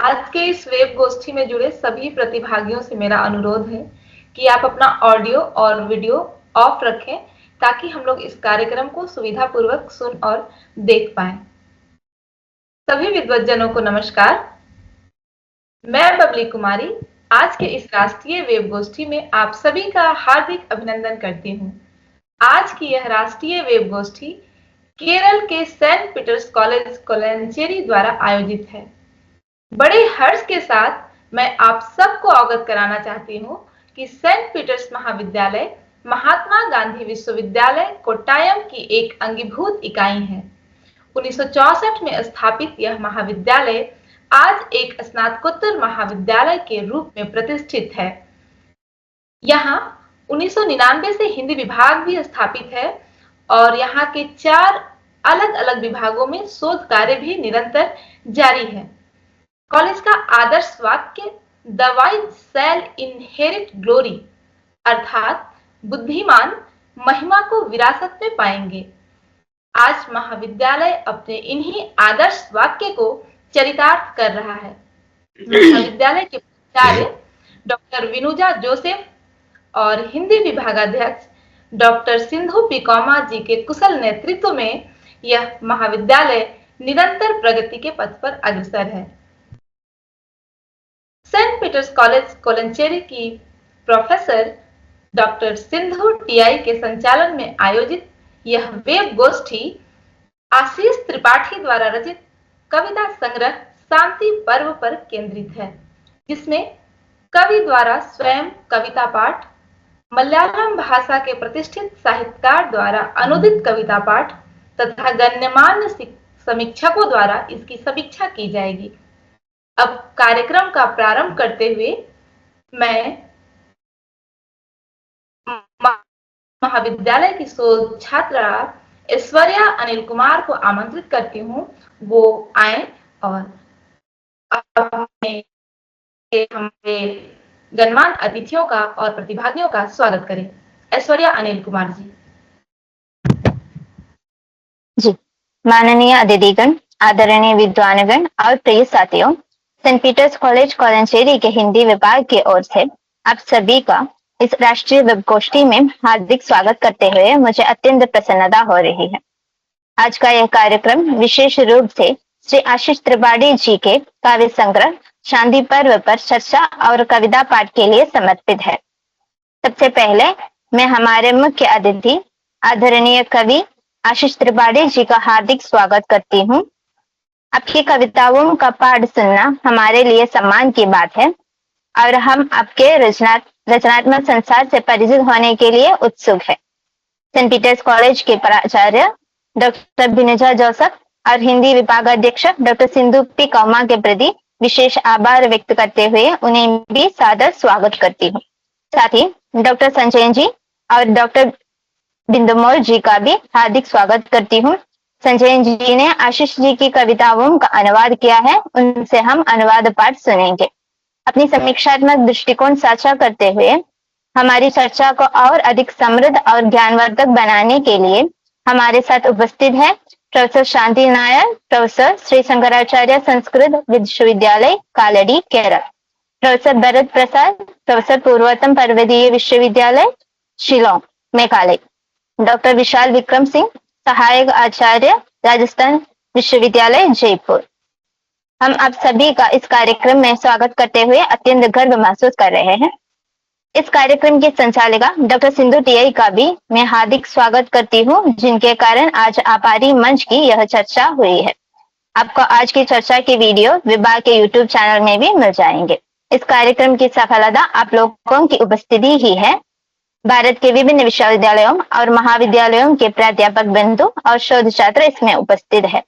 आज के इस वेब गोष्ठी में जुड़े सभी प्रतिभागियों से मेरा अनुरोध है कि आप अपना ऑडियो और वीडियो ऑफ रखें ताकि हम लोग इस कार्यक्रम को सुविधापूर्वक सुन और देख पाएं। सभी विद्वज्जनों को नमस्कार। मैं बबली कुमारी आज के इस राष्ट्रीय वेब गोष्ठी में आप सभी का हार्दिक अभिनंदन करती हूँ। आज की यह राष्ट्रीय वेब गोष्ठी केरल के सेंट पीटर्स कॉलेज कोलंचेरी द्वारा आयोजित है। बड़े हर्ष के साथ मैं आप सबको अवगत कराना चाहती हूँ कि सेंट पीटर्स महाविद्यालय महात्मा गांधी विश्वविद्यालय कोट्टायम की एक अंगीभूत इकाई है। 1964 में स्थापित यह महाविद्यालय आज एक स्नातकोत्तर महाविद्यालय के रूप में प्रतिष्ठित है। यहाँ 1999 से हिंदी विभाग भी स्थापित है और यहाँ के 4 अलग-अलग विभागों में शोध कार्य भी निरंतर जारी है। कॉलेज का आदर्श वाक्य the wise shall inherit glory अर्थात बुद्धिमान महिमा को विरासत में पाएंगे। आज महाविद्यालय अपने इन्हीं आदर्श वाक्य को चरितार्थ कर रहा है। महाविद्यालय के प्राचार्य डॉक्टर विनुजा जोसेफ और हिंदी विभागाध्यक्ष डॉक्टर सिंधु पी कौमा जी के कुशल नेतृत्व में यह महाविद्यालय निरंतर प्रगति के पथ पर अग्रसर है। सेंट पीटर्स कॉलेज कोलंचेरी की प्रोफेसर डॉक्टर सिंधु टीआई के संचालन में आयोजित यह वेब गोष्ठी आशीष त्रिपाठी द्वारा रचित कविता संग्रह शांति पर्व पर केंद्रित है, जिसमें कवि द्वारा स्वयं कविता पाठ, मलयालम भाषा के प्रतिष्ठित साहित्यकार द्वारा अनुदित कविता पाठ तथा गण्यमान्य समीक्षकों द्वारा इसकी समीक्षा की जाएगी। अब कार्यक्रम का प्रारंभ करते हुए मैं महाविद्यालय की शोध छात्रा ऐश्वर्या अनिल कुमार को आमंत्रित करती हूँ, वो आए और हमारे गणमान्य अतिथियों का और प्रतिभागियों का स्वागत करें। ऐश्वर्या अनिल कुमार जी। जी, माननीय अतिथिगण, आदरणीय विद्वानगण और प्रिय साथियों, सेंट पीटर्स कॉलेज कोलंचेरी के हिंदी विभाग की ओर से आप सभी का इस राष्ट्रीय वेब गोष्ठी में हार्दिक स्वागत करते हुए मुझे अत्यंत प्रसन्नता हो रही है। आज का यह कार्यक्रम विशेष रूप से श्री आशीष त्रिपाठी जी के काव्य संग्रह शांति पर्व पर चर्चा और कविता पाठ के लिए समर्पित है। सबसे पहले मैं हमारे मुख्य अतिथि आदरणीय कवि आशीष त्रिपाठी जी का हार्दिक स्वागत करती हूँ। आपकी कविताओं का पाठ सुनना हमारे लिए सम्मान की बात है और हम आपके रचनात्मक संसार से परिचित होने के लिए उत्सुक है। सेंट पीटर्स कॉलेज के प्राचार्य डॉक्टर विनुजा जोसेफ और हिंदी विभागाध्यक्ष डॉक्टर सिंधु पी कौमा के प्रति विशेष आभार व्यक्त करते हुए उन्हें भी सादर स्वागत करती हूँ। साथ ही डॉक्टर संजय जी और डॉक्टर बिंदुमोल जी का भी हार्दिक स्वागत करती हूँ। संजय जी ने आशीष जी की कविताओं का अनुवाद किया है, उनसे हम अनुवाद पाठ सुनेंगे। अपनी समीक्षात्मक दृष्टिकोण साझा करते हुए हमारी चर्चा को और अधिक समृद्ध और ज्ञानवर्धक बनाने के लिए हमारे साथ उपस्थित है प्रोफेसर शांति नायर, प्रोफेसर श्री शंकराचार्य संस्कृत विश्वविद्यालय कालड़ी केरल, प्रोफेसर भरत प्रसाद, प्रोफेसर पूर्वोत्तम पर्वतीय विश्वविद्यालय शिलोंग मेघालय, डॉक्टर विशाल विक्रम सिंह, सहायक आचार्य राजस्थान विश्वविद्यालय जयपुर। हम आप सभी का इस कार्यक्रम में स्वागत करते हुए अत्यंत गर्व महसूस कर रहे हैं। इस कार्यक्रम की संचालिका डॉक्टर सिंधु टीआई का भी मैं हार्दिक स्वागत करती हूँ, जिनके कारण आज आभारी मंच की यह चर्चा हुई है। आपको आज की चर्चा की वीडियो विभाग के यूट्यूब चैनल में भी मिल जाएंगे। इस कार्यक्रम की सफलता आप लोगों की उपस्थिति ही है। भारत के विभिन्न विश्वविद्यालयों और महाविद्यालयों के प्राध्यापक बंधु और शोध छात्र इसमें उपस्थित है।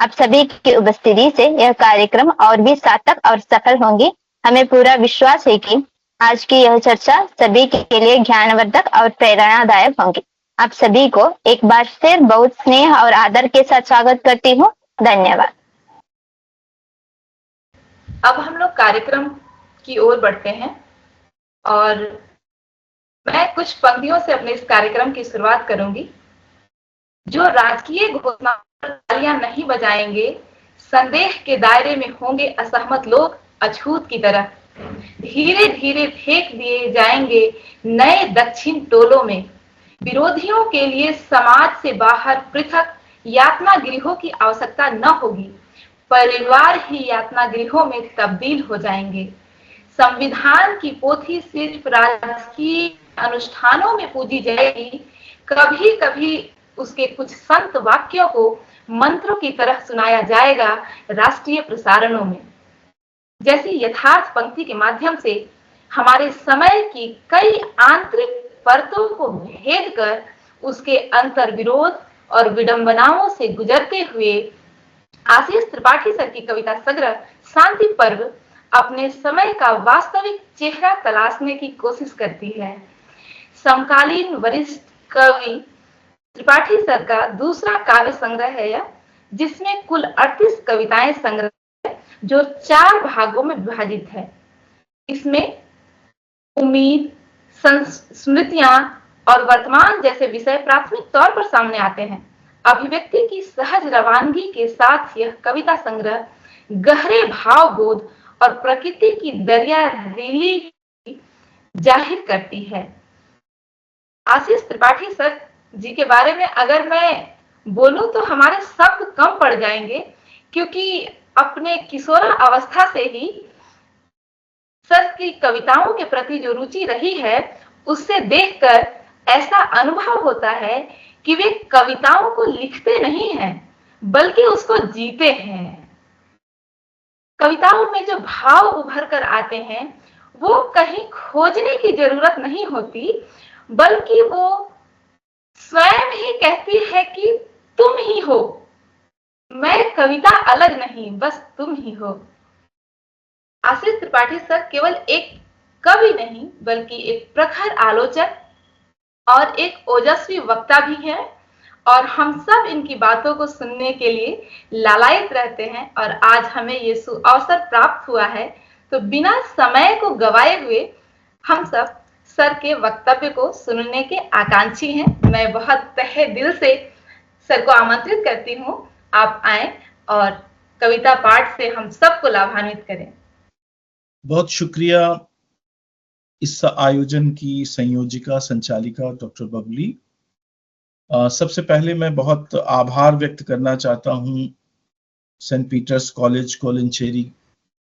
आप सभी की उपस्थिति से यह कार्यक्रम और भी सार्थक और सफल होंगी। हमें पूरा विश्वास है कि आज की यह चर्चा सभी के लिए ज्ञानवर्धक और प्रेरणादायक होंगी। आप सभी को एक बार फिर बहुत स्नेह और आदर के साथ स्वागत करती हूँ। धन्यवाद। अब हम लोग कार्यक्रम की ओर बढ़ते हैं और मैं कुछ पंक्तियों से अपने इस कार्यक्रम की शुरुआत करूंगी। जो राजकीय घोषणा तालियां नहीं बजाएंगे, संदेह के दायरे में होंगे असहमत लोग अछूत की तरह। धीरे धीरे फेंक दिए जाएंगे नए दक्षिण टोलों में। विरोधियों के लिए समाज से बाहर पृथक यातना गृहों की आवश्यकता न होगी। परिवार ही यातना गृहों में तब्दील हो जाएंगे। संविधान की पोथी सिर्फ राजकीय अनुष्ठानों में पूजी जाएगी। कभी कभी उसके कुछ संत वाक्यों को मंत्रों की तरह सुनाया जाएगा राष्ट्रीय प्रसारणों में। जैसी यथार्थ पंक्ति के माध्यम से हमारे समय की कई आंतरिक परतों को भेद कर उसके अंतर विरोध और विडंबनाओं से गुजरते हुए आशीष त्रिपाठी सर की कविता संग्रह शांति पर्व अपने समय का वास्तविक चेहरा तलाशने की कोशिश करती है। समकालीन वरिष्ठ कवि त्रिपाठी सर का दूसरा काव्य संग्रह है यह, जिसमें कुल 38 कविताएं संग्रह है, जो 4 भागों में विभाजित है। इसमें उम्मीद, स्मृतियां और वर्तमान जैसे विषय प्राथमिक तौर पर सामने आते हैं। अभिव्यक्ति की सहज रवानगी के साथ यह कविता संग्रह गहरे भावबोध और प्रकृति की दरिया रीली जाहिर करती है। आशीष त्रिपाठी सर जी के बारे में अगर मैं बोलूं तो हमारे शब्द कम पड़ जाएंगे, क्योंकि अपने किशोरा अवस्था से ही सर की कविताओं के प्रति जो रुचि रही है, उससे देखकर ऐसा अनुभव होता है कि वे कविताओं को लिखते नहीं हैं, बल्कि उसको जीते हैं। कविताओं में जो भाव उभर कर आते हैं, वो कहीं खोजने की जरूरत नहीं होती, बल्कि वो स्वयं ही कहती है कि तुम ही हो, मैं कविता अलग नहीं, बस तुम ही हो। आशीष त्रिपाठी सर केवल एक कवि नहीं, बल्कि एक प्रखर आलोचक और एक ओजस्वी वक्ता भी है, और हम सब इनकी बातों को सुनने के लिए लालायित रहते हैं। और आज हमें ये अवसर प्राप्त हुआ है, तो बिना समय को गवाए हुए हम सब सर के वक्तव्य को सुनने के आकांक्षी हैं। मैं बहुत तहे दिल से सर को आमंत्रित करती हूँ, आप आए और कविता पाठ से हम सबको लाभान्वित करें। बहुत शुक्रिया इस आयोजन की संयोजिका संचालिका डॉक्टर बबली। सबसे पहले मैं बहुत आभार व्यक्त करना चाहता हूं सेंट पीटर्स कॉलेज कोलनचेरी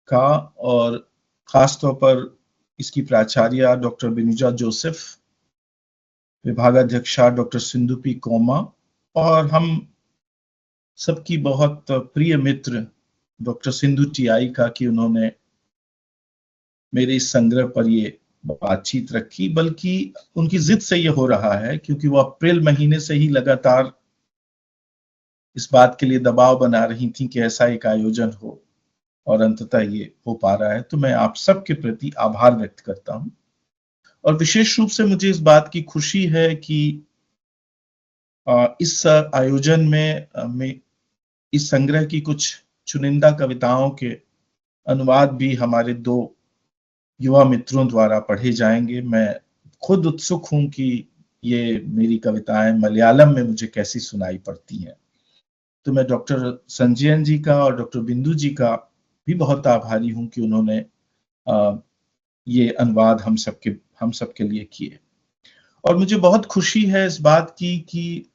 का, और खासतौर पर इसकी प्राचार्य डॉक्टर बिनुजा जोसेफ, विभागाध्यक्षा डॉक्टर सिंधु पी कोमा, और हम सबकी बहुत प्रिय मित्र डॉक्टर सिंधु टीआई का कि उन्होंने मेरे इस संग्रह पर ये बातचीत रखी। बल्कि उनकी जिद से ये हो रहा है, क्योंकि वो अप्रैल महीने से ही लगातार इस बात के लिए दबाव बना रही थी कि ऐसा एक आयोजन हो, और अंततः ये हो पा रहा है। तो मैं आप सबके प्रति आभार व्यक्त करता हूं, और विशेष रूप से मुझे इस बात की खुशी है कि इस आयोजन में इस संग्रह की कुछ चुनिंदा कविताओं के अनुवाद भी हमारे 2 युवा मित्रों द्वारा पढ़े जाएंगे। मैं खुद उत्सुक हूं कि ये मेरी कविताएं मलयालम में मुझे कैसी सुनाई पड़ती हैं। तो मैं डॉक्टर संजयन जी का और डॉक्टर बिंदु जी का भी बहुत आभारी हूं कि उन्होंने ये अनुवाद हम सबके लिए किए। और मुझे बहुत खुशी है इस बात की कि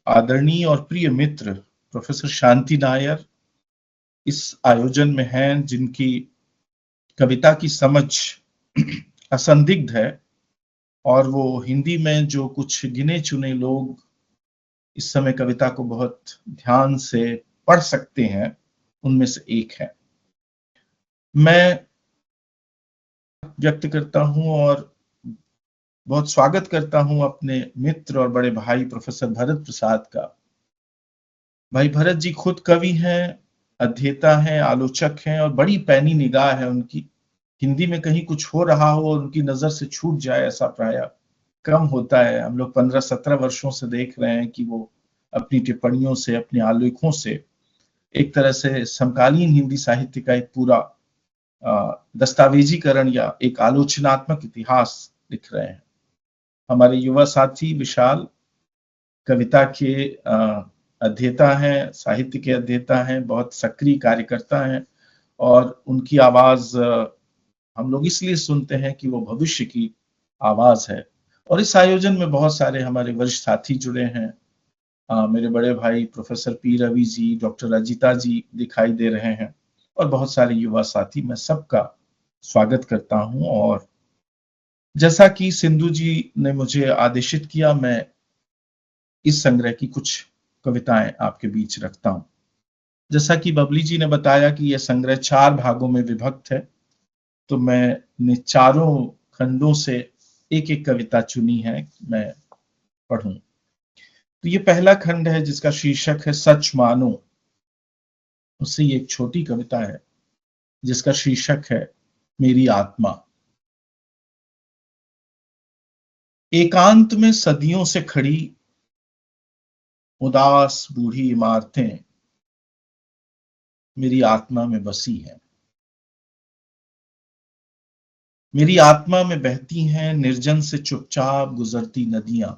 आदरणीय और प्रिय मित्र प्रोफेसर शांति नायर इस आयोजन में हैं, जिनकी कविता की समझ असंदिग्ध है, और वो हिंदी में जो कुछ गिने चुने लोग इस समय कविता को बहुत ध्यान से पढ़ सकते हैं, उनमें से एक है। मैं व्यक्त करता हूं और बहुत स्वागत करता हूं अपने मित्र और बड़े भाई प्रोफेसर भरत प्रसाद का। भाई भरत जी खुद कवि हैं, अध्येता हैं, आलोचक हैं, और बड़ी पैनी निगाह है उनकी। हिंदी में कहीं कुछ हो रहा हो और उनकी नजर से छूट जाए, ऐसा प्रायः कम होता है। हम लोग 15-17 वर्षों से देख रहे हैं कि वो अपनी टिप्पणियों से, अपने आलेखों से एक तरह से समकालीन हिंदी साहित्य का एक पूरा दस्तावेजीकरण या एक आलोचनात्मक इतिहास लिख रहे हैं। हमारे युवा साथी विशाल कविता के अध्येता हैं, साहित्य के अध्येता हैं, बहुत सक्रिय कार्यकर्ता हैं और उनकी आवाज हम लोग इसलिए सुनते हैं कि वो भविष्य की आवाज है। और इस आयोजन में बहुत सारे हमारे वरिष्ठ साथी जुड़े हैं। मेरे बड़े भाई professor P Ravi ji, doctor Ajita जी दिखाई दे रहे हैं और बहुत सारे युवा साथी। मैं सबका स्वागत करता हूं और जैसा कि सिंधु जी ने मुझे आदेशित किया, मैं इस संग्रह की कुछ कविताएं आपके बीच रखता हूं। जैसा कि बबली जी ने बताया कि यह संग्रह 4 भागों में विभक्त है, तो मैंने चारों खंडों से एक एक कविता चुनी है, मैं पढ़ूं। तो ये पहला खंड है जिसका शीर्षक है सच मानो। उससे ये एक छोटी कविता है जिसका शीर्षक है मेरी आत्मा। एकांत में सदियों से खड़ी उदास बूढ़ी इमारतें मेरी आत्मा में बसी हैं। मेरी आत्मा में बहती हैं निर्जन से चुपचाप गुजरती नदियां।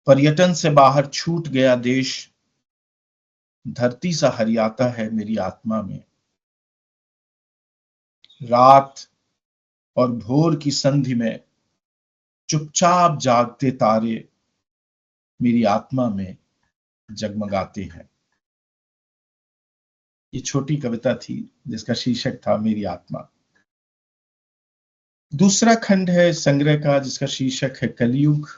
पर्यटन से बाहर छूट गया देश धरती सा हरियाता है मेरी आत्मा में। रात और भोर की संधि में चुपचाप जागते तारे मेरी आत्मा में जगमगाते हैं। ये छोटी कविता थी जिसका शीर्षक था मेरी आत्मा। दूसरा खंड है संग्रह का जिसका शीर्षक है कलयुग।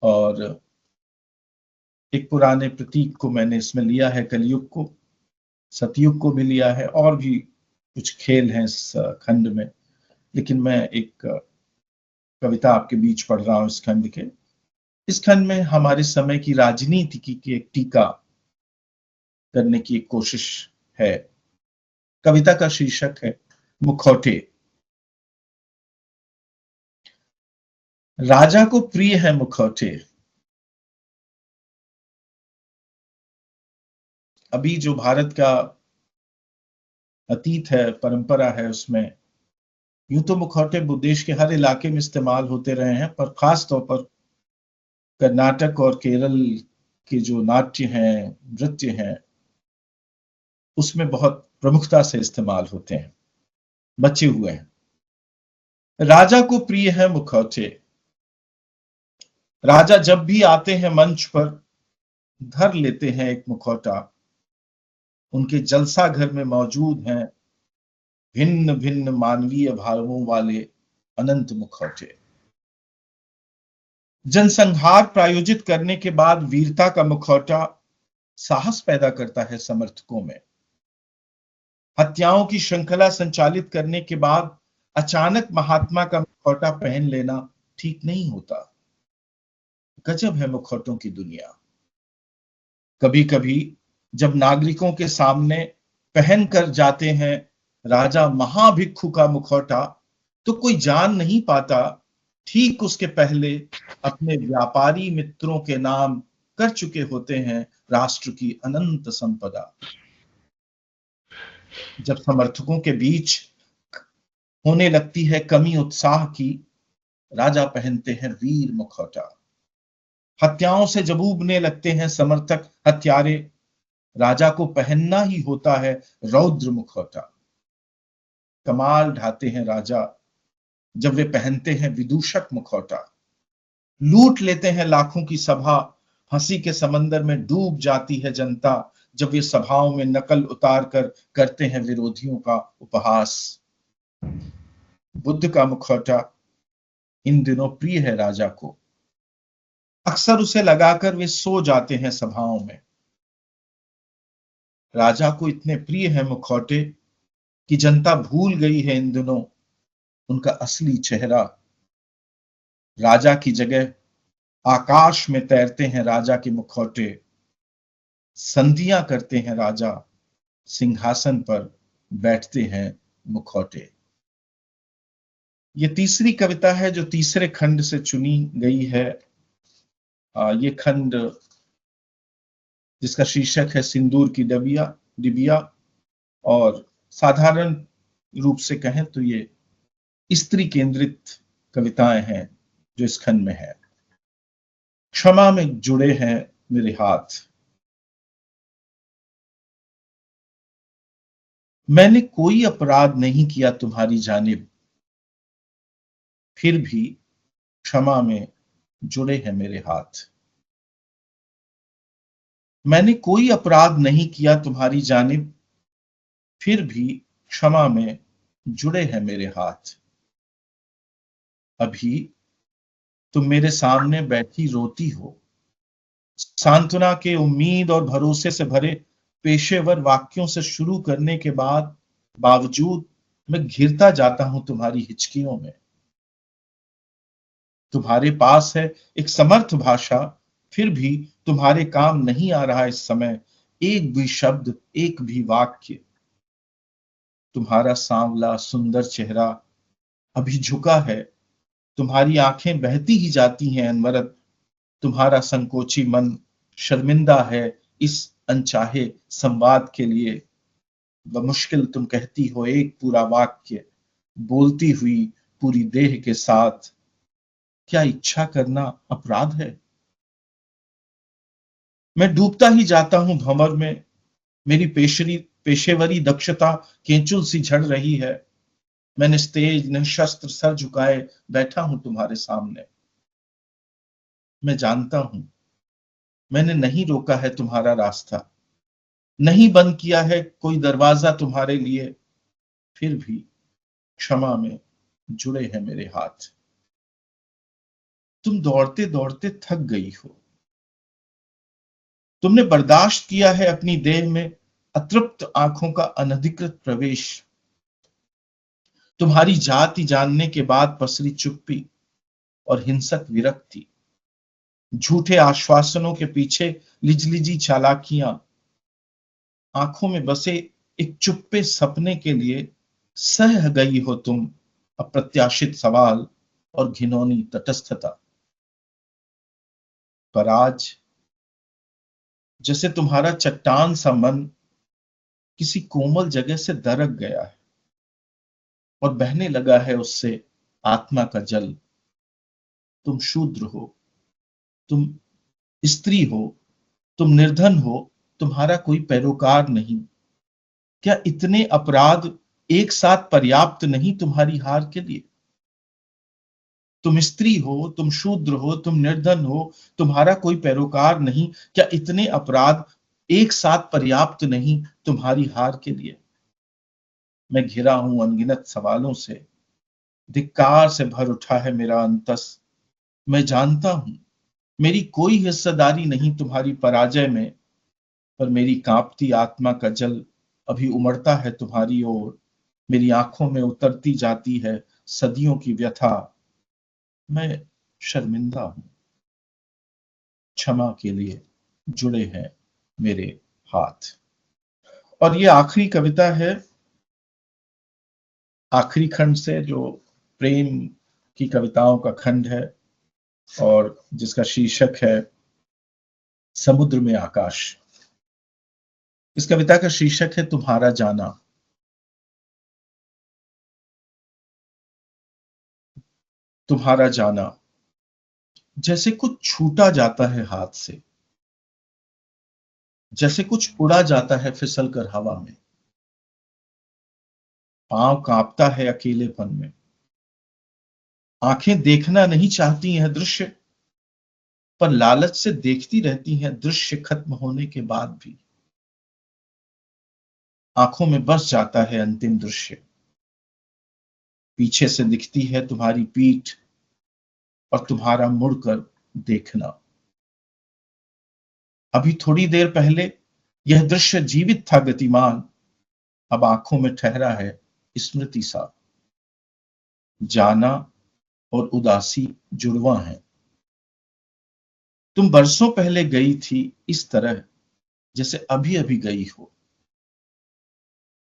और एक पुराने प्रतीक को मैंने इसमें लिया है, कलयुग को, सतयुग को भी लिया है और भी कुछ खेल हैं इस खंड में, लेकिन मैं एक कविता आपके बीच पढ़ रहा हूं इस खंड के। इस खंड में हमारे समय की राजनीति की एक टीका करने की एक कोशिश है। कविता का शीर्षक है मुखौटे। राजा को प्रिय है मुखौटे। अभी जो भारत का अतीत है, परंपरा है, उसमें यूं तो मुखौटे देश के हर इलाके में इस्तेमाल होते रहे हैं, पर खास तौर पर कर्नाटक और केरल के जो नाट्य हैं, नृत्य हैं, उसमें बहुत प्रमुखता से इस्तेमाल होते हैं, बचे हुए हैं। राजा को प्रिय है मुखौटे। राजा जब भी आते हैं मंच पर धर लेते हैं एक मुखौटा। उनके जलसा घर में मौजूद हैं भिन्न भिन्न मानवीय भावों वाले अनंत मुखौटे। जनसंहार प्रायोजित करने के बाद वीरता का मुखौटा साहस पैदा करता है समर्थकों में। हत्याओं की श्रृंखला संचालित करने के बाद अचानक महात्मा का मुखौटा पहन लेना ठीक नहीं होता। गजब है मुखौटों की दुनिया। कभी कभी जब नागरिकों के सामने पहन कर जाते हैं राजा महाभिक्षु का मुखौटा, तो कोई जान नहीं पाता ठीक उसके पहले अपने व्यापारी मित्रों के नाम कर चुके होते हैं राष्ट्र की अनंत संपदा। जब समर्थकों के बीच होने लगती है कमी उत्साह की, राजा पहनते हैं वीर मुखौटा। हत्याओं से जब उबने लगते हैं समर्थक हत्यारे, राजा को पहनना ही होता है रौद्र मुखौटा। कमाल ढाते हैं राजा जब वे पहनते हैं विदूषक मुखौटा। लूट लेते हैं लाखों की सभा, हंसी के समंदर में डूब जाती है जनता जब वे सभाओं में नकल उतार कर करते हैं विरोधियों का उपहास। बुद्ध का मुखौटा इन दिनों प्रिय है राजा को। अक्सर उसे लगाकर वे सो जाते हैं सभाओं में। राजा को इतने प्रिय है मुखौटे कि जनता भूल गई है इन दिनों उनका असली चेहरा। राजा की जगह आकाश में तैरते हैं राजा के मुखौटे। संधियां करते हैं राजा, सिंहासन पर बैठते हैं मुखौटे। ये तीसरी कविता है जो तीसरे खंड से चुनी गई है। ये खंड जिसका शीर्षक है सिंदूर की डिबिया, और साधारण रूप से कहें तो ये स्त्री केंद्रित कविताएं हैं जो इस खंड में है। क्षमा में जुड़े हैं मेरे हाथ। मैंने कोई अपराध नहीं किया तुम्हारी जानिब, फिर भी क्षमा में जुड़े हैं मेरे हाथ। मैंने कोई अपराध नहीं किया तुम्हारी जानिब, फिर भी क्षमा में जुड़े हैं मेरे हाथ। अभी तुम मेरे सामने बैठी रोती हो, सांत्वना के उम्मीद और भरोसे से भरे पेशेवर वाक्यों से शुरू करने के बावजूद मैं घिरता जाता हूं तुम्हारी हिचकियों में। तुम्हारे पास है एक समर्थ भाषा, फिर भी तुम्हारे काम नहीं आ रहा इस समय एक भी शब्द, एक भी वाक्य। तुम्हारा सांवला सुंदर चेहरा अभी झुका है, तुम्हारी आंखें बहती ही जाती हैं अनवरत। तुम्हारा संकोची मन शर्मिंदा है इस अनचाहे संवाद के लिए। बमुश्किल तुम कहती हो एक पूरा वाक्य, बोलती हुई पूरी देह के साथ, क्या इच्छा करना अपराध है? मैं डूबता ही जाता हूं भंवर में, मेरी पेशेवरी दक्षता केंचुल सी झड़ रही है। मैं निस्तेज निशस्त्र सर झुकाए बैठा हूं तुम्हारे सामने। मैं जानता हूं मैंने नहीं रोका है तुम्हारा रास्ता, नहीं बंद किया है कोई दरवाजा तुम्हारे लिए, फिर भी क्षमा में जुड़े हैं मेरे हाथ। तुम दौड़ते दौड़ते थक गई हो, तुमने बर्दाश्त किया है अपनी देह में अतृप्त आंखों का अनधिकृत प्रवेश। तुम्हारी जाति जानने के बाद पसरी चुप्पी और हिंसक विरक्ति, झूठे आश्वासनों के पीछे लिजलिजी चालाकियां, आंखों में बसे एक चुप्पे सपने के लिए सह गई हो तुम अप्रत्याशित सवाल और घिनौनी तटस्थता। पर आज जैसे तुम्हारा चट्टान सा मन किसी कोमल जगह से दरक गया है और बहने लगा है उससे आत्मा का जल। तुम शूद्र हो, तुम स्त्री हो, तुम निर्धन हो, तुम्हारा कोई पैरोकार नहीं। क्या इतने अपराध एक साथ पर्याप्त नहीं तुम्हारी हार के लिए? तुम स्त्री हो, तुम शूद्र हो, तुम निर्धन हो, तुम्हारा कोई पैरोकार नहीं। क्या इतने अपराध एक साथ पर्याप्त नहीं तुम्हारी हार के लिए? मैं घिरा हूं अनगिनत सवालों से, धिक्कार से भर उठा है मेरा अंतस। मैं जानता हूं मेरी कोई हिस्सेदारी नहीं तुम्हारी पराजय में, पर मेरी कांपती आत्मा का जल अभी उमड़ता है तुम्हारी ओर। मेरी आंखों में उतरती जाती है सदियों की व्यथा। मैं शर्मिंदा हूं, क्षमा के लिए जुड़े हैं मेरे हाथ। और ये आखिरी कविता है, आखिरी खंड से, जो प्रेम की कविताओं का खंड है और जिसका शीर्षक है समुद्र में आकाश। इस कविता का शीर्षक है तुम्हारा जाना। तुम्हारा जाना जैसे कुछ छूटा जाता है हाथ से, जैसे कुछ उड़ा जाता है फिसल कर हवा में। पांव कांपता है अकेलेपन में, आंखें देखना नहीं चाहती हैं दृश्य, पर लालच से देखती रहती हैं दृश्य खत्म होने के बाद भी। आंखों में बस जाता है अंतिम दृश्य, पीछे से दिखती है तुम्हारी पीठ और तुम्हारा मुड़कर देखना। अभी थोड़ी देर पहले यह दृश्य जीवित था, गतिमान, अब आंखों में ठहरा है स्मृति सा। जाना और उदासी जुड़वा है। तुम बरसों पहले गई थी इस तरह जैसे अभी अभी गई हो।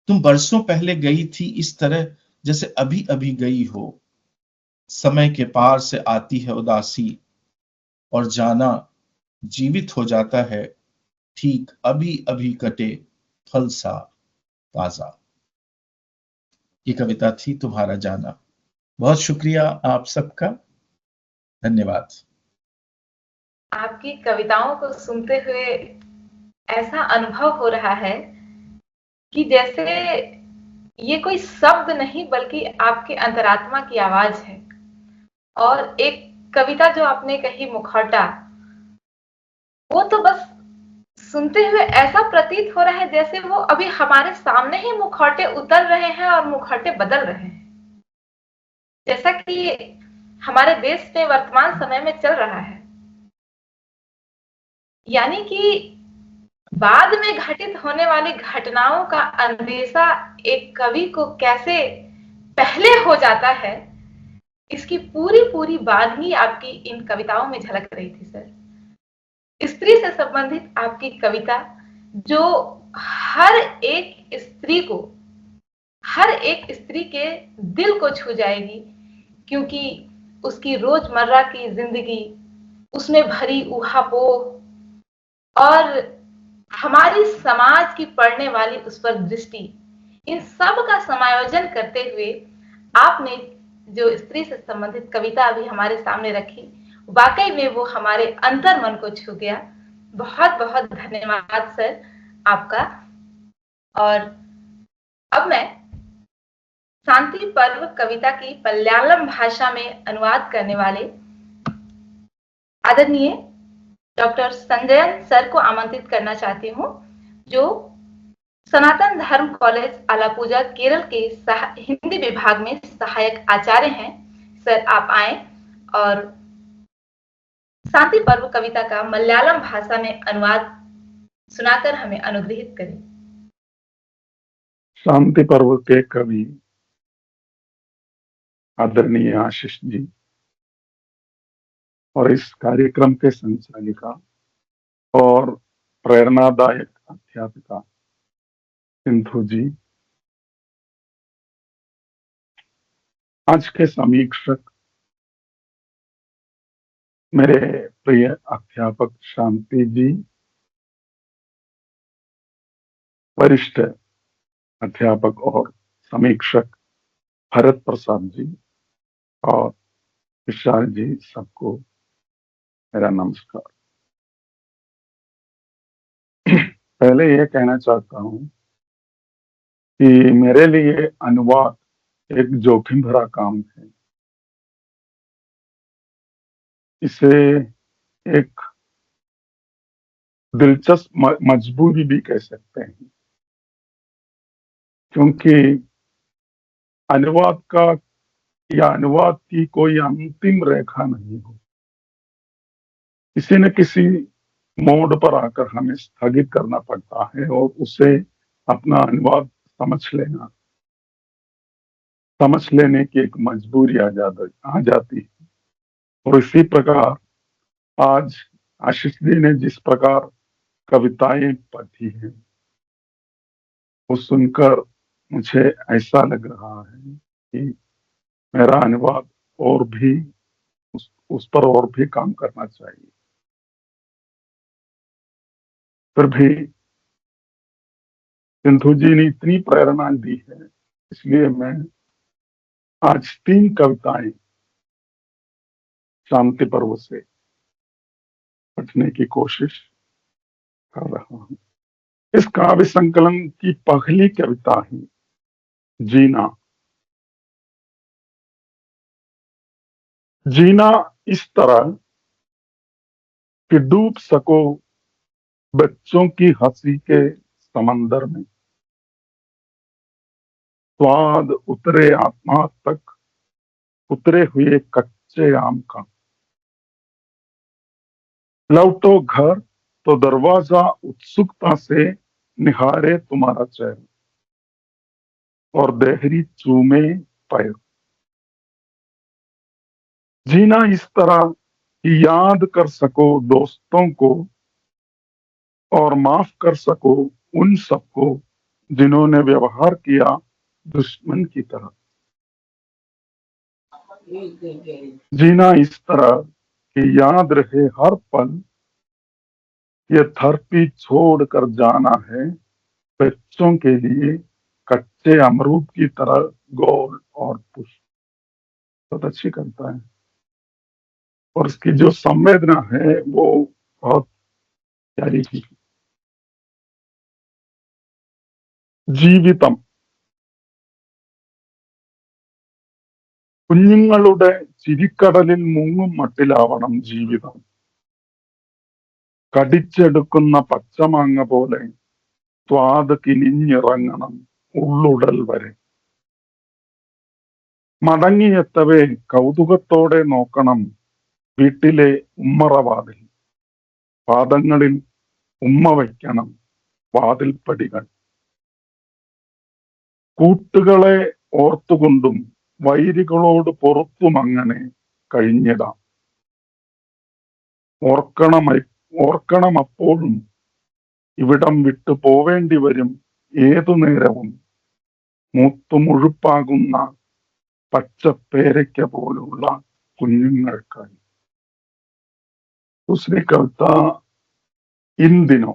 तुम बरसों पहले गई थी इस तरह जैसे अभी अभी गई हो। समय के पार से आती है उदासी और जाना जीवित हो जाता है ठीक अभी अभी कटे फल सा ताजा। ये कविता थी तुम्हारा जाना। बहुत शुक्रिया आप सबका, धन्यवाद। आपकी कविताओं को सुनते हुए ऐसा अनुभव हो रहा है कि जैसे ये कोई शब्द नहीं बल्कि आपके अंतरात्मा की आवाज है। और एक कविता जो आपने कही मुखौटा, वो तो बस सुनते हुए ऐसा प्रतीत हो रहा है जैसे वो अभी हमारे सामने ही मुखौटे उतर रहे हैं और मुखौटे बदल रहे हैं, जैसा कि हमारे देश में वर्तमान समय में चल रहा है। यानी कि बाद में घटित होने वाली घटनाओं का अंदेशा एक कवि को कैसे पहले हो जाता है, इसकी पूरी पूरी बानगी आपकी इन कविताओं में झलक रही थी सर। स्त्री से संबंधित आपकी कविता जो हर एक स्त्री को, हर एक स्त्री के दिल को छू जाएगी, क्योंकि उसकी रोजमर्रा की जिंदगी, उसमें भरी ऊहापोह और हमारी समाज की पड़ने वाली उस पर दृष्टि, इन सब का समायोजन करते हुए आपने जो स्त्री से संबंधित कविता अभी हमारे सामने रखी, वाकई में वो हमारे अंतर मन को छू गया। बहुत बहुत धन्यवाद सर आपका। और अब मैं शांति पर्व कविता की मलयालम भाषा में अनुवाद करने वाले आदरणीय डॉक्टर संजयन सर को आमंत्रित करना चाहती हूँ, जो सनातन धर्म कॉलेज आलापूजा केरल के हिंदी विभाग में सहायक आचार्य हैं। सर आप आए और शांति पर्व कविता का मलयालम भाषा में अनुवाद सुनाकर हमें अनुग्रहित करें। शांति पर्व के कवि आदरणीय आशीष जी और इस कार्यक्रम के संचालिका और प्रेरणादायक अध्यापिका सिंधु जी, आज के समीक्षक मेरे प्रिय अध्यापक शांति जी, वरिष्ठ अध्यापक और समीक्षक भरत प्रसाद जी और विशाल जी, सबको मेरा नमस्कार। पहले ये कहना चाहता हूँ कि मेरे लिए अनुवाद एक जोखिम भरा काम है। इसे एक दिलचस्प मजबूरी भी कह सकते हैं, क्योंकि अनुवाद का या अनुवाद की कोई अंतिम रेखा नहीं हो। किसी न किसी मोड़ पर आकर हमें स्थगित करना पड़ता है और उसे अपना अनुवाद समझ लेने की एक मजबूरी आ जाती है। और इसी प्रकार आज आशीष जी ने जिस प्रकार कविताएं पढ़ी हैं, वो सुनकर मुझे ऐसा लग रहा है कि मेरा अनुवाद और भी उस पर और भी काम करना चाहिए। फिर भी सिंधु जी ने इतनी प्रेरणा दी है, इसलिए मैं आज 3 कविताएं शांति पर्व से पढ़ने की कोशिश कर रहा हूं। इस काव्य संकलन की पहली कविता है जीना। जीना इस तरह कि डूब सको बच्चों की हंसी के समंदर में, स्वाद उतरे आत्मा तक उतरे हुए कच्चे आम का। लौटो घर तो दरवाजा उत्सुकता से निहारे तुम्हारा चेहरा और देहरी चूमे पैर। जीना इस तरह कि याद कर सको दोस्तों को और माफ कर सको उन सबको जिन्होंने व्यवहार किया दुश्मन की तरह। जीना इस तरह कि याद रहे हर पल ये धरती छोड़ कर जाना है बच्चों के लिए कच्चे अमरूद की तरह गोल और पुष्ट। बहुत अच्छी कविता है। और उसकी जो संवेदना है वो बहुत प्यारी थी। ജീവിതം കുഞ്ഞുങ്ങളുടെ ചിരിക്കടലിൽ മുങ്ങും മട്ടിലാവണം ജീവിതം. കടിച്ചെടുക്കുന്ന പച്ചമാങ്ങ പോലെ സ്വാദ് കിനിഞ്ഞിറങ്ങണം ഉള്ളുടൽ വരെ. മടങ്ങിയെത്തവേ കൗതുകത്തോടെ നോക്കണം വീട്ടിലെ ഉമ്മറവാതിൽ. പാദങ്ങളിൽ ഉമ്മ വയ്ക്കണം വാതിൽപ്പടികൾ. കൂട്ടുകളെ ഓർത്തുകൊണ്ടും വൈരികളോട് പുറത്തുമങ്ങനെ കഴിഞ്ഞിടാം. ഓർക്കണം അപ്പോഴും ഇവിടം വിട്ടു പോവേണ്ടി വരും ഏതു നേരവും മൂത്തുമുഴുപ്പാകുന്ന പച്ചപ്പേരയ്ക്ക പോലുള്ള കുഞ്ഞുങ്ങൾക്കായി. दूसरी कविता इन दिनों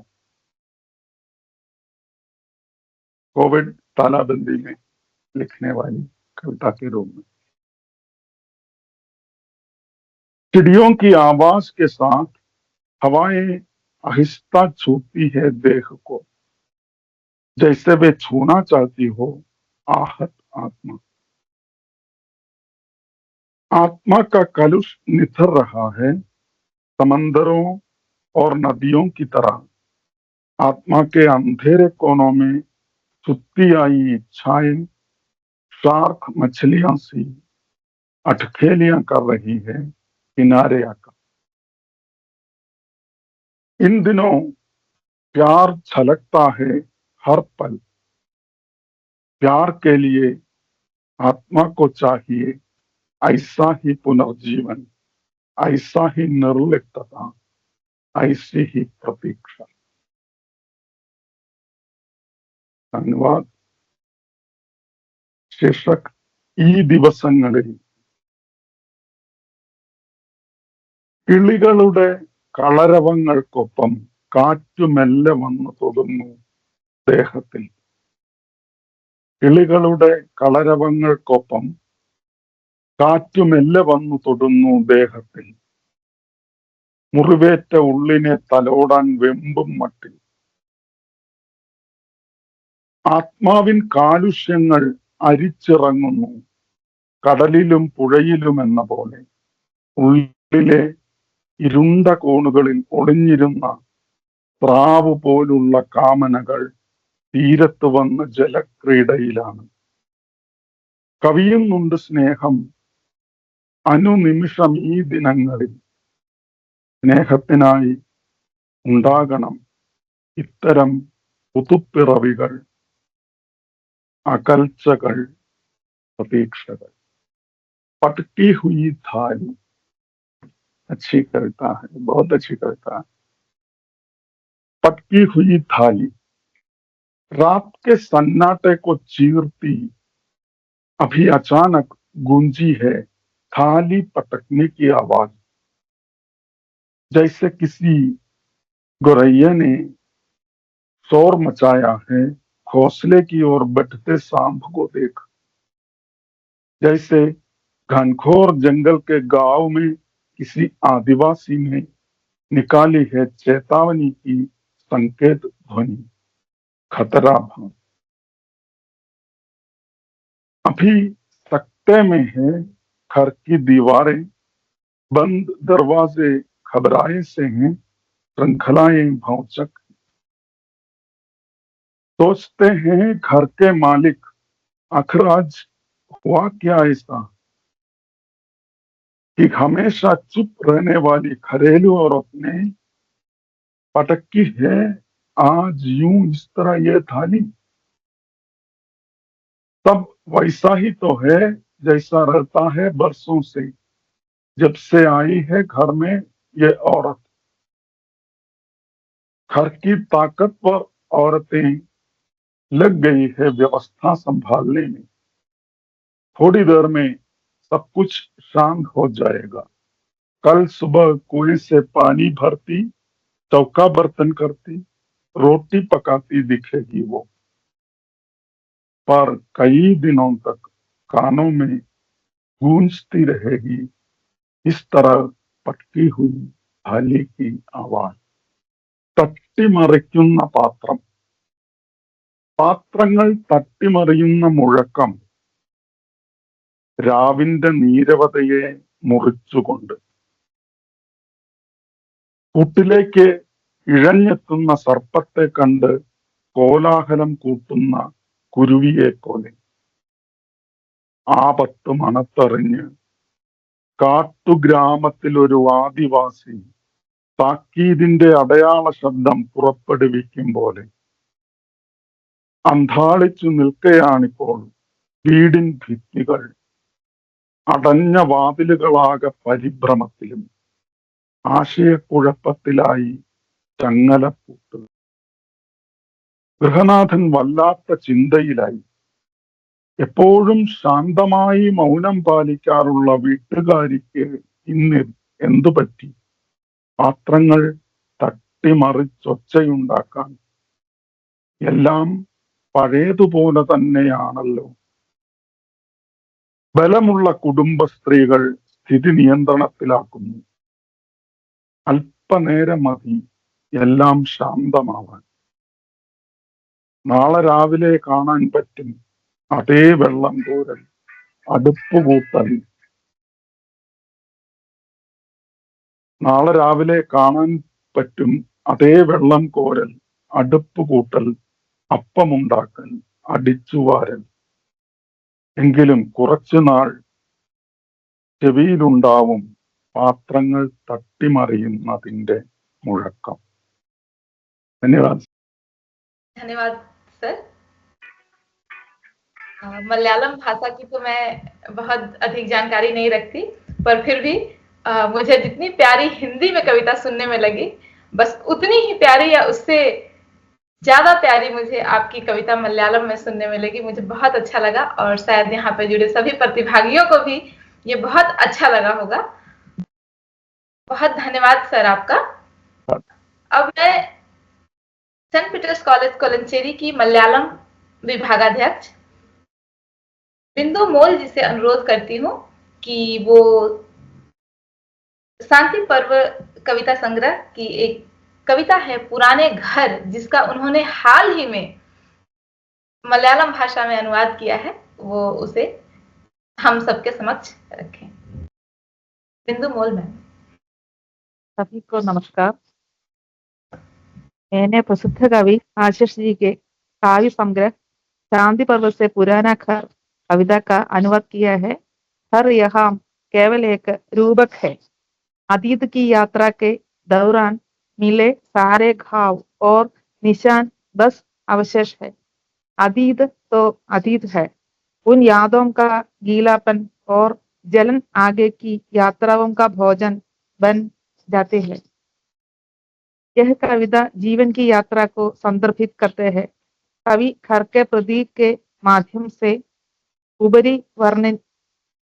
कोविड तालाबंदी में लिखने वाली कविता के रूप में। चिड़ियों की आवाज के साथ हवाएं आहिस्ता छूती है देह को, जैसे वे छूना चाहती हो आहत आत्मा. आत्मा का कलुष निथर रहा है समंदरों और नदियों की तरह. आत्मा के अंधेरे कोनों में सुत्ती आई इच्छाएं शार्क मछलियां सी अटखेलियां कर रही है किनारे आकर. इन दिनों प्यार छलकता है हर पल. प्यार के लिए आत्मा को चाहिए ऐसा ही पुनर्जीवन, ऐसा ही निर्लिप्तता, ऐसी ही प्रतीक्षा. धन्यवाद. शीर्षक ഈ ദിവസങ്ങളിൽ കിളികളുടെ കളരവങ്ങൾക്കൊപ്പം കാറ്റുമെല്ലെ വന്നു തൊടുന്നു ദേഹത്തിൽ. കിളികളുടെ കളരവങ്ങൾക്കൊപ്പം കാറ്റുമെല്ലെ വന്നു തൊടുന്നു ദേഹത്തിൽ. മുറിവേറ്റ ഉള്ളിനെ തലോടാൻ വെമ്പും മട്ടിൽ. ആത്മാവിൻ കാലുഷ്യങ്ങൾ അരിച്ചിറങ്ങുന്നു കടലിലും പുഴയിലും എന്ന പോലെ. ഉള്ളിലെ ഇരുണ്ട കോണുകളിൽ ഒളിഞ്ഞിരുന്ന പ്രാവ് പോലുള്ള കാമനകൾ തീരത്ത് വന്ന ജലക്രീഡയിലാണ്. കവിയുന്നുണ്ട് സ്നേഹം അനുനിമിഷം ഈ ദിനങ്ങളിൽ. സ്നേഹത്തിനായി ഉണ്ടാകണം ഇത്തരം പുതുപ്പിറവികൾ, അകൽച്ചകൾ, പ്രതീക്ഷകൾ. पटकी हुई थाली. अच्छी कविता है, बहुत अच्छी कविता है. पटकी हुई थाली. रात के सन्नाटे को चीरती अभी अचानक गूंजी है थाली पटकने की आवाज. जैसे किसी गोरैया ने शोर मचाया है घोंसले की ओर बढ़ते सांप को देख. जैसे घनघोर जंगल के गांव में किसी आदिवासी ने निकाली है चेतावनी की संकेत ध्वनि. खतरा भान. अभी सकते में है घर की दीवारें, बंद दरवाजे घबराए से हैं श्रृंखलाएं भौचक. सोचते हैं घर के मालिक आखिर आज हुआ क्या ऐसा कि हमेशा चुप रहने वाली घरेलू औरत ने पटकी है आज यूं इस तरह ये थाली. सब वैसा ही तो है जैसा रहता है बरसों से जब से आई है घर में ये औरत. घर की ताकतवर औरतें लग गई है व्यवस्था संभालने में. थोड़ी देर में सब कुछ शांत हो जाएगा. कल सुबह कुएं से पानी भरती, चौका बर्तन करती, रोटी पकाती दिखेगी वो. पर कई दिनों तक कानों में गूंजती रहेगी इस तरह പട്കി ഹുയി ഭാലി കി ആവാസ്. തട്ടിമറിക്കുന്ന പാത്രം. പാത്രങ്ങൾ തട്ടിമറിയുന്ന മുഴക്കം രാവിന്റെ നീരവതയെ മുറിച്ചുകൊണ്ട്. കൂട്ടിലേക്ക് ഇഴഞ്ഞെത്തുന്ന സർപ്പത്തെ കണ്ട് കോലാഹലം കൂട്ടുന്ന കുരുവിയെ പോലെ. ആപത്ത് മണത്തറിഞ്ഞ് കാട്ടുഗ്രാമത്തിൽ ഒരു ആദിവാസി താക്കീതിന്റെ അടയാള ശബ്ദം പുറപ്പെടുവിക്കും പോലെ അന്ധാളിച്ചു നിൽക്കുകയാണിപ്പോൾ വീടിൻ ഭിത്തികൾ. അടഞ്ഞ വാതിലുകളാകെ പരിഭ്രമത്തിലും ആശയക്കുഴപ്പത്തിലായി ചങ്ങലപ്പൂട്ട്. ഗൃഹനാഥൻ വല്ലാത്ത ചിന്തയിലായി. എപ്പോഴും ശാന്തമായി മൗനം പാലിക്കാറുള്ള വീട്ടുകാരിക്ക് ഇന്ന് എന്തു പറ്റി? പാത്രങ്ങൾ തട്ടിമറിച്ചൊച്ചയുണ്ടാക്കാൻ. എല്ലാം പഴയതുപോലെ തന്നെയാണല്ലോ. ബലമുള്ള കുടുംബ സ്ത്രീകൾ സ്ഥിതി നിയന്ത്രണത്തിലാക്കുന്നു. അല്പനേരം മതി എല്ലാം ശാന്തമാവാൻ. നാളെ രാവിലെ കാണാൻ പറ്റും അതേ വെള്ളം കോരൽ, അടുപ്പ് കൂട്ടൽ. നാളെ രാവിലെ കാണാൻ പറ്റും അതേ വെള്ളം കോരൽ, അടുപ്പ് കൂട്ടൽ, അപ്പമുണ്ടാക്കൽ, അടിച്ചുവാരൽ. എങ്കിലും കുറച്ചുനാൾ ചെവിയിലുണ്ടാവും പാത്രങ്ങൾ തട്ടിമറിയുന്നതിന്റെ മുഴക്കം. ധന്യവാദം. धन्यवाद सर। मलयालम भाषा की तो मैं बहुत अधिक जानकारी नहीं रखती, पर फिर भी मुझे जितनी प्यारी हिंदी में कविता सुनने में लगी, बस उतनी ही प्यारी या उससे ज्यादा प्यारी मुझे आपकी कविता मलयालम में सुनने में लगी। मुझे बहुत अच्छा लगा और शायद यहाँ पे जुड़े सभी प्रतिभागियों को भी ये बहुत अच्छा लगा होगा। बहुत धन्यवाद सर आपका। अब मैं सेंट पीटर्स कॉलेज कोलंचेरी की मलयालम विभागाध्यक्ष बिंदु मोल जी से अनुरोध करती हूँ कि वो शांति पर्व कविता संग्रह की एक कविता है पुराने घर, जिसका उन्होंने हाल ही में मलयालम भाषा में अनुवाद किया है, वो उसे हम सबके समक्ष रखें। बिंदु मोल मैम। सभी को नमस्कार। मैंने प्रसिद्ध कवि आशीष जी के काव्य संग्रह शांति पर्व से पुराना घर कविता का अनुवाद किया है। हर यहाँ केवल एक रूपक है। अतीत की यात्रा के दौरान मिले सारे घाव और निशान बस अवशेष है। अतीत तो अतीत है, उन यादों का गीलापन और जलन आगे की यात्राओं का भोजन बन जाते हैं। यह कविता जीवन की यात्रा को संदर्भित करते हैं। कवि घर के प्रतीक के माध्यम से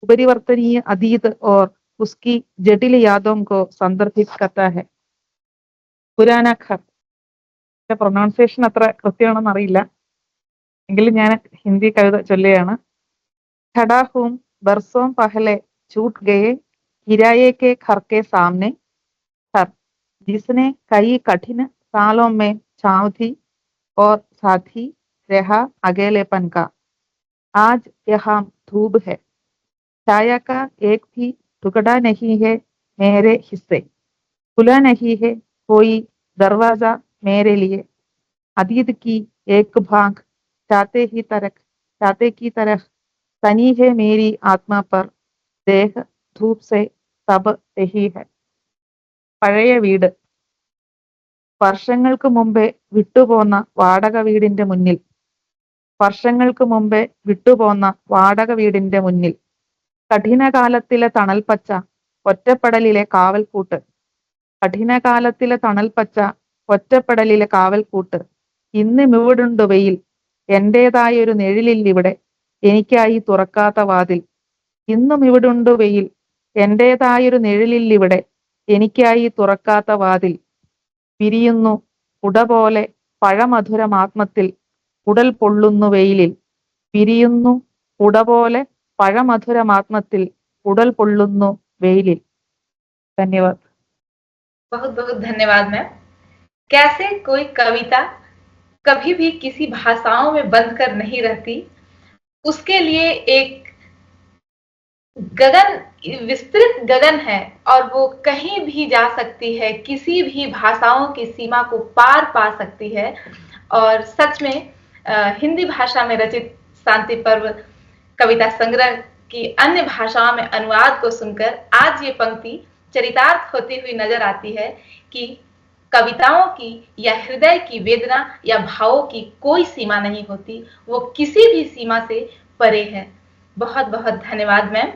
उपरिवर्तनीय अतीत और उसकी जटिल यादों को संदर्भित करता है। पुराना घर പ്രൊനൗൺസിയേഷൻ അത്ര കൃത്യമാണെന്ന് അറിയില്ല, എങ്കിലും ഞാൻ ഹിന്ദി കവിത ചൊല്ലുകയാണ്. खड़ा हूं बरसों पहले छूट गए किराए के घर के सामने घर, जिसने कई कठिन सालों में छांव थी और साथी रहा अकेलेपन का। आज यहाँ धूप है, छाया का एक भी टुकड़ा नहीं है मेरे हिस्से, खुला नहीं है कोई दरवाजा मेरे लिए। अतीत की एक भाग चाहते की तरह तनी है मेरी आत्मा पर, देह धूप से तब रही है। പഴയ വീട്. വർഷങ്ങൾക്ക് മുമ്പേ വിട്ടുപോന്ന വാടക വീടിന്റെ മുന്നിൽ കഠിനകാലത്തിലെ തണൽപ്പച്ച, ഒറ്റപ്പെടലിലെ കാവൽക്കൂട്ട്. ഇന്ന് മിവിടുണ്ടു വെയിൽ, എന്റേതായൊരു നിഴലില്ലിവിടെ, എനിക്കായി തുറക്കാത്ത വാതിൽ. ഇന്നും ഇവിടുണ്ടു വെയിൽ, എന്റേതായൊരു നിഴലില്ലിവിടെ, എനിക്കായി തുറക്കാത്ത വാതിൽ. പിരിയുന്നു ഉട പോലെ പഴമധുരമാത്മത്തിൽ, ഉടൽ പൊള്ളുന്നു വെയിലിൽ. പിരിയുന്നു ഉട പോലെ പഴമധുരമാത്മത്തിൽ, ഉടൽ പൊള്ളുന്നു വെയിലിൽ. धन्यवाद। बहुत बहुत धन्यवाद मैम। कैसे कोई कविता कभी भी किसी भाषाओं में बंद कर नहीं रहती, उसके लिए एक गगन, विस्तृत गगन है और वो कहीं भी जा सकती है, किसी भी भाषाओं की सीमा को पार पा सकती है। और सच में हिंदी भाषा में रचित शांति पर्व कविता संग्रह की अन्य भाषाओं में अनुवाद को सुनकर आज ये पंक्ति चरितार्थ होती हुई नजर आती है कि कविताओं की या हृदय की वेदना या भावों की कोई सीमा नहीं होती, वो किसी भी सीमा से परे है। बहुत बहुत धन्यवाद मैम।